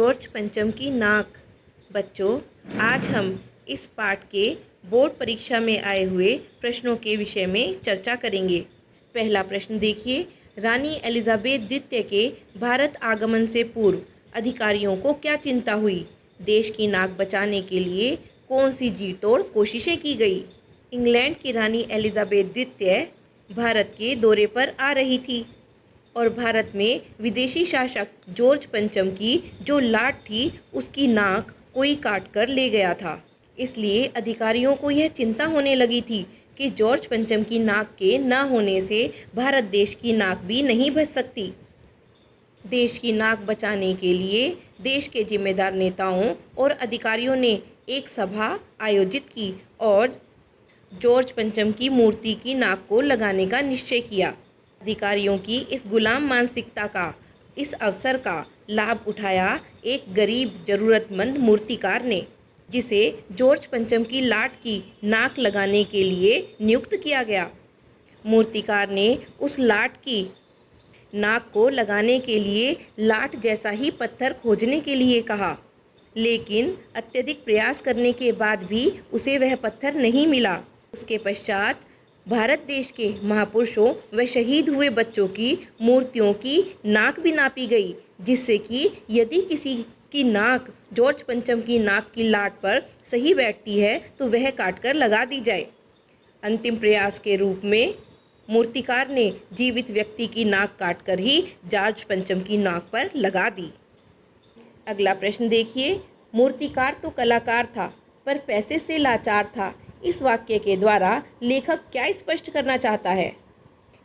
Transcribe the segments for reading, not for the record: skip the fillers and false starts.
George पंचम की नाक। बच्चों, आज हम इस पाठ के बोर्ड परीक्षा में आए हुए प्रश्नों के विषय में चर्चा करेंगे। पहला प्रश्न देखिए, रानी एलिजाबेथ द्वितीय के भारत आगमन से पूर्व अधिकारियों को क्या चिंता हुई? देश की नाक बचाने के लिए कौन सी जी तोड़ कोशिशें की गई? इंग्लैंड की रानी एलिजाबेथ द्वितीय भारत के दौरे पर आ रही थी और भारत में विदेशी शासक जॉर्ज पंचम की जो लाट थी उसकी नाक कोई काट कर ले गया था। इसलिए अधिकारियों को यह चिंता होने लगी थी कि जॉर्ज पंचम की नाक के न होने से भारत देश की नाक भी नहीं बच सकती। देश की नाक बचाने के लिए देश के जिम्मेदार नेताओं और अधिकारियों ने एक सभा आयोजित की और जॉर्ज पंचम की मूर्ति की नाक को लगाने का निश्चय किया। अधिकारियों की इस गुलाम मानसिकता का इस अवसर का लाभ उठाया एक गरीब ज़रूरतमंद मूर्तिकार ने, जिसे जॉर्ज पंचम की लाट की नाक लगाने के लिए नियुक्त किया गया। मूर्तिकार ने उस लाट की नाक को लगाने के लिए लाट जैसा ही पत्थर खोजने के लिए कहा, लेकिन अत्यधिक प्रयास करने के बाद भी उसे वह पत्थर नहीं मिला। उसके पश्चात भारत देश के महापुरुषों व शहीद हुए बच्चों की मूर्तियों की नाक भी नापी गई, जिससे कि यदि किसी की नाक जॉर्ज पंचम की नाक की लाट पर सही बैठती है तो वह काटकर लगा दी जाए। अंतिम प्रयास के रूप में मूर्तिकार ने जीवित व्यक्ति की नाक काटकर ही जॉर्ज पंचम की नाक पर लगा दी। अगला प्रश्न देखिए, मूर्तिकार तो कलाकार था पर पैसे से लाचार था। इस वाक्य के द्वारा लेखक क्या स्पष्ट करना चाहता है?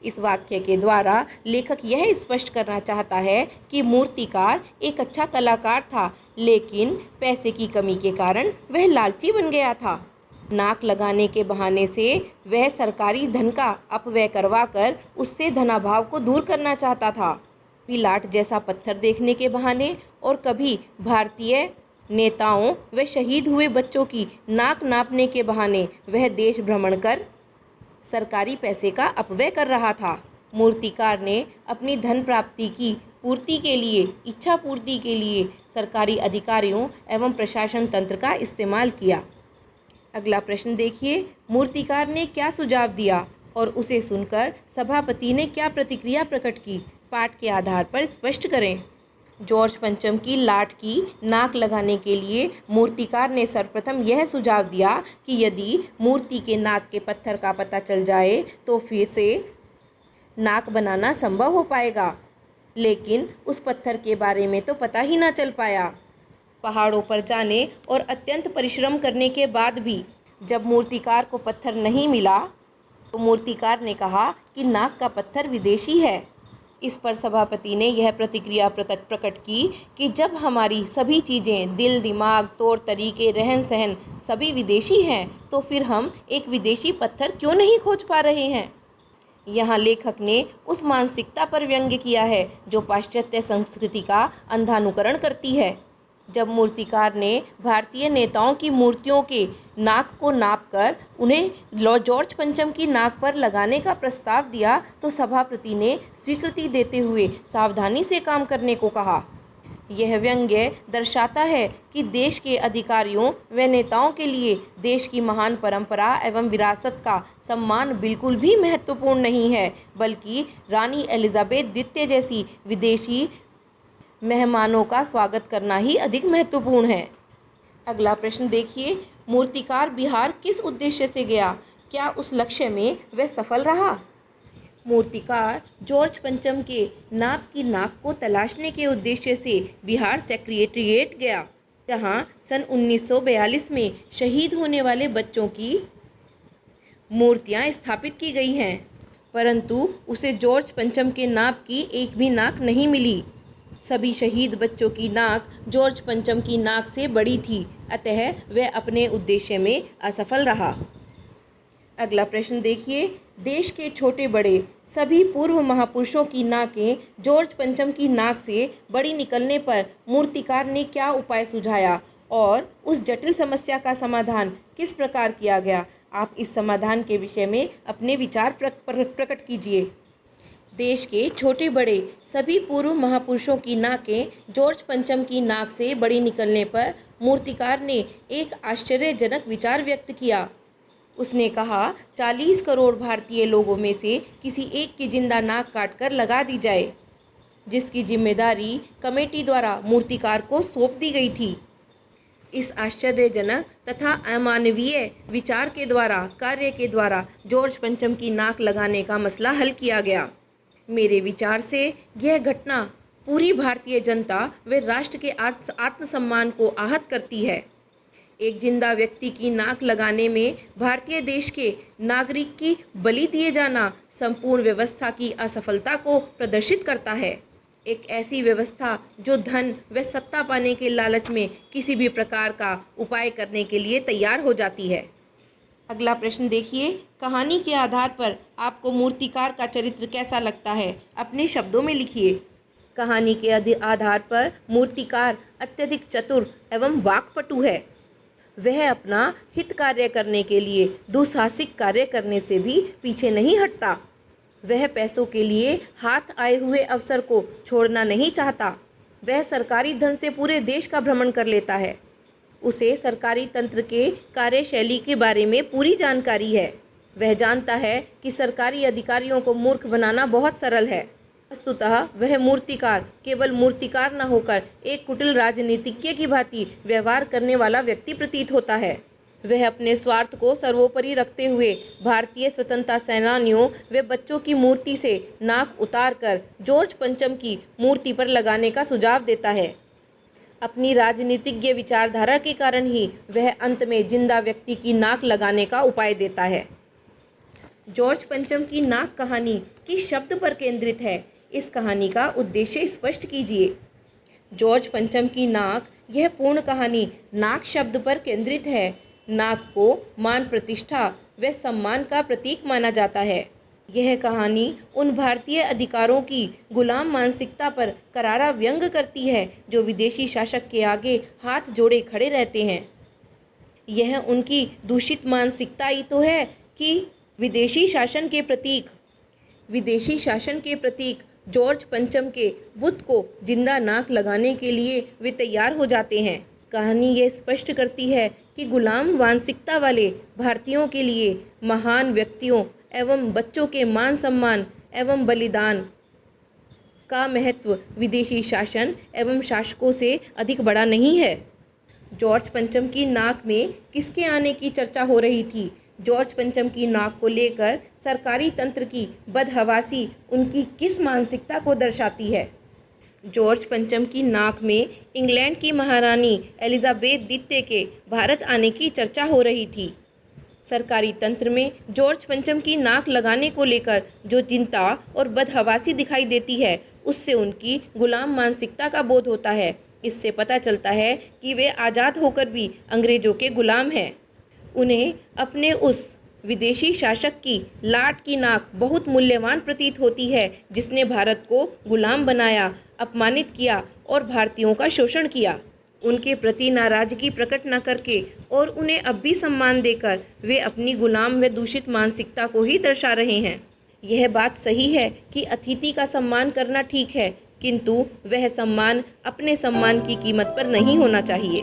इस वाक्य के द्वारा लेखक यह स्पष्ट करना चाहता है कि मूर्तिकार एक अच्छा कलाकार था, लेकिन पैसे की कमी के कारण वह लालची बन गया था। नाक लगाने के बहाने से वह सरकारी धन का अपव्यय करवाकर उससे धनाभाव को दूर करना चाहता था। लाट जैसा पत्थर देखने के बहाने और कभी भारतीय नेताओं व शहीद हुए बच्चों की नाक नापने के बहाने वह देश भ्रमण कर सरकारी पैसे का अपव्यय कर रहा था। मूर्तिकार ने अपनी धन प्राप्ति की पूर्ति के लिए, इच्छा पूर्ति के लिए सरकारी अधिकारियों एवं प्रशासन तंत्र का इस्तेमाल किया। अगला प्रश्न देखिए, मूर्तिकार ने क्या सुझाव दिया और उसे सुनकर सभापति ने क्या प्रतिक्रिया प्रकट की? पाठ के आधार पर स्पष्ट करें। जॉर्ज पंचम की लाट की नाक लगाने के लिए मूर्तिकार ने सर्वप्रथम यह सुझाव दिया कि यदि मूर्ति के नाक के पत्थर का पता चल जाए तो फिर से नाक बनाना संभव हो पाएगा, लेकिन उस पत्थर के बारे में तो पता ही ना चल पाया। पहाड़ों पर जाने और अत्यंत परिश्रम करने के बाद भी जब मूर्तिकार को पत्थर नहीं मिला तो मूर्तिकार ने कहा कि नाक का पत्थर विदेशी है। इस पर सभापति ने यह प्रतिक्रिया प्रकट की कि जब हमारी सभी चीज़ें, दिल, दिमाग, तौर तरीके, रहन सहन सभी विदेशी हैं तो फिर हम एक विदेशी पत्थर क्यों नहीं खोज पा रहे हैं? यहाँ लेखक ने उस मानसिकता पर व्यंग्य किया है जो पाश्चात्य संस्कृति का अंधानुकरण करती है। जब मूर्तिकार ने भारतीय नेताओं की मूर्तियों के नाक को नापकर उन्हें जॉर्ज पंचम की नाक पर लगाने का प्रस्ताव दिया तो सभापति ने स्वीकृति देते हुए सावधानी से काम करने को कहा। यह व्यंग्य दर्शाता है कि देश के अधिकारियों व नेताओं के लिए देश की महान परंपरा एवं विरासत का सम्मान बिल्कुल भी महत्वपूर्ण नहीं है, बल्कि रानी एलिजाबेथ द्वितीय जैसी विदेशी मेहमानों का स्वागत करना ही अधिक महत्वपूर्ण है। अगला प्रश्न देखिए, मूर्तिकार बिहार किस उद्देश्य से गया? क्या उस लक्ष्य में वह सफल रहा? मूर्तिकार जॉर्ज पंचम के नाक की नाक को तलाशने के उद्देश्य से बिहार सेक्रेटेरिएट गया, जहां सन 1942 में शहीद होने वाले बच्चों की मूर्तियां स्थापित की गई हैं, परंतु उसे जॉर्ज पंचम के नाक की एक भी नाक नहीं मिली। सभी शहीद बच्चों की नाक जॉर्ज पंचम की नाक से बड़ी थी, अतः वह अपने उद्देश्य में असफल रहा। अगला प्रश्न देखिए, देश के छोटे बड़े सभी पूर्व महापुरुषों की नाकें जॉर्ज पंचम की नाक से बड़ी निकलने पर मूर्तिकार ने क्या उपाय सुझाया और उस जटिल समस्या का समाधान किस प्रकार किया गया? आप इस समाधान के विषय में अपने विचार प्रकट कीजिए। देश के छोटे बड़े सभी पूर्व महापुरुषों की नाकें जॉर्ज पंचम की नाक से बड़ी निकलने पर मूर्तिकार ने एक आश्चर्यजनक विचार व्यक्त किया। उसने कहा, 40 करोड़ भारतीय लोगों में से किसी एक की जिंदा नाक काटकर लगा दी जाए, जिसकी जिम्मेदारी कमेटी द्वारा मूर्तिकार को सौंप दी गई थी। इस आश्चर्यजनक तथा अमानवीय विचार के द्वारा कार्य के द्वारा जॉर्ज पंचम की नाक लगाने का मसला हल किया गया। मेरे विचार से यह घटना पूरी भारतीय जनता व राष्ट्र के आत्मसम्मान को आहत करती है। एक जिंदा व्यक्ति की नाक लगाने में भारतीय देश के नागरिक की बलि दिए जाना संपूर्ण व्यवस्था की असफलता को प्रदर्शित करता है। एक ऐसी व्यवस्था जो धन व सत्ता पाने के लालच में किसी भी प्रकार का उपाय करने के लिए तैयार हो जाती है। अगला प्रश्न देखिए, कहानी के आधार पर आपको मूर्तिकार का चरित्र कैसा लगता है? अपने शब्दों में लिखिए। कहानी के आधार पर मूर्तिकार अत्यधिक चतुर एवं वाक्पटु है। वह अपना हित कार्य करने के लिए दुस्साहसिक कार्य करने से भी पीछे नहीं हटता। वह पैसों के लिए हाथ आए हुए अवसर को छोड़ना नहीं चाहता। वह सरकारी धन से पूरे देश का भ्रमण कर लेता है। उसे सरकारी तंत्र के कार्यशैली के बारे में पूरी जानकारी है। वह जानता है कि सरकारी अधिकारियों को मूर्ख बनाना बहुत सरल है। वस्तुतः वह मूर्तिकार केवल मूर्तिकार न होकर एक कुटिल राजनीतिज्ञ की भांति व्यवहार करने वाला व्यक्ति प्रतीत होता है। वह अपने स्वार्थ को सर्वोपरि रखते हुए भारतीय स्वतंत्रता सेनानियों व बच्चों की मूर्ति से नाक उतारकर जॉर्ज पंचम की मूर्ति पर लगाने का सुझाव देता है। अपनी राजनीतिज्ञ विचारधारा के कारण ही वह अंत में जिंदा व्यक्ति की नाक लगाने का उपाय देता है। जॉर्ज पंचम की नाक कहानी किस शब्द पर केंद्रित है? इस कहानी का उद्देश्य स्पष्ट कीजिए। जॉर्ज पंचम की नाक, यह पूर्ण कहानी नाक शब्द पर केंद्रित है। नाक को मान प्रतिष्ठा व सम्मान का प्रतीक माना जाता है। यह कहानी उन भारतीय अधिकारों की गुलाम मानसिकता पर करारा व्यंग करती है जो विदेशी शासक के आगे हाथ जोड़े खड़े रहते हैं। यह उनकी दूषित मानसिकता ही तो है कि विदेशी शासन के प्रतीक जॉर्ज पंचम के बुत को जिंदा नाक लगाने के लिए वे तैयार हो जाते हैं। कहानी यह स्पष्ट करती है कि गुलाम मानसिकता वाले भारतीयों के लिए महान व्यक्तियों एवं बच्चों के मान सम्मान एवं बलिदान का महत्व विदेशी शासन एवं शासकों से अधिक बड़ा नहीं है। जॉर्ज पंचम की नाक में किसके आने की चर्चा हो रही थी? जॉर्ज पंचम की नाक को लेकर सरकारी तंत्र की बदहवासी उनकी किस मानसिकता को दर्शाती है? जॉर्ज पंचम की नाक में इंग्लैंड की महारानी एलिजाबेथ द्वितीय के भारत आने की चर्चा हो रही थी। सरकारी तंत्र में जॉर्ज पंचम की नाक लगाने को लेकर जो चिंता और बदहवासी दिखाई देती है, उससे उनकी गुलाम मानसिकता का बोध होता है। इससे पता चलता है कि वे आज़ाद होकर भी अंग्रेजों के गुलाम हैं। उन्हें अपने उस विदेशी शासक की लाट की नाक बहुत मूल्यवान प्रतीत होती है, जिसने भारत को गुलाम बनाया, अपमानित किया और भारतीयों का शोषण किया। उनके प्रति नाराजगी प्रकट न करके और उन्हें अब भी सम्मान देकर वे अपनी गुलाम व दूषित मानसिकता को ही दर्शा रहे हैं। यह बात सही है कि अतिथि का सम्मान करना ठीक है, किंतु वह सम्मान अपने सम्मान की कीमत पर नहीं होना चाहिए।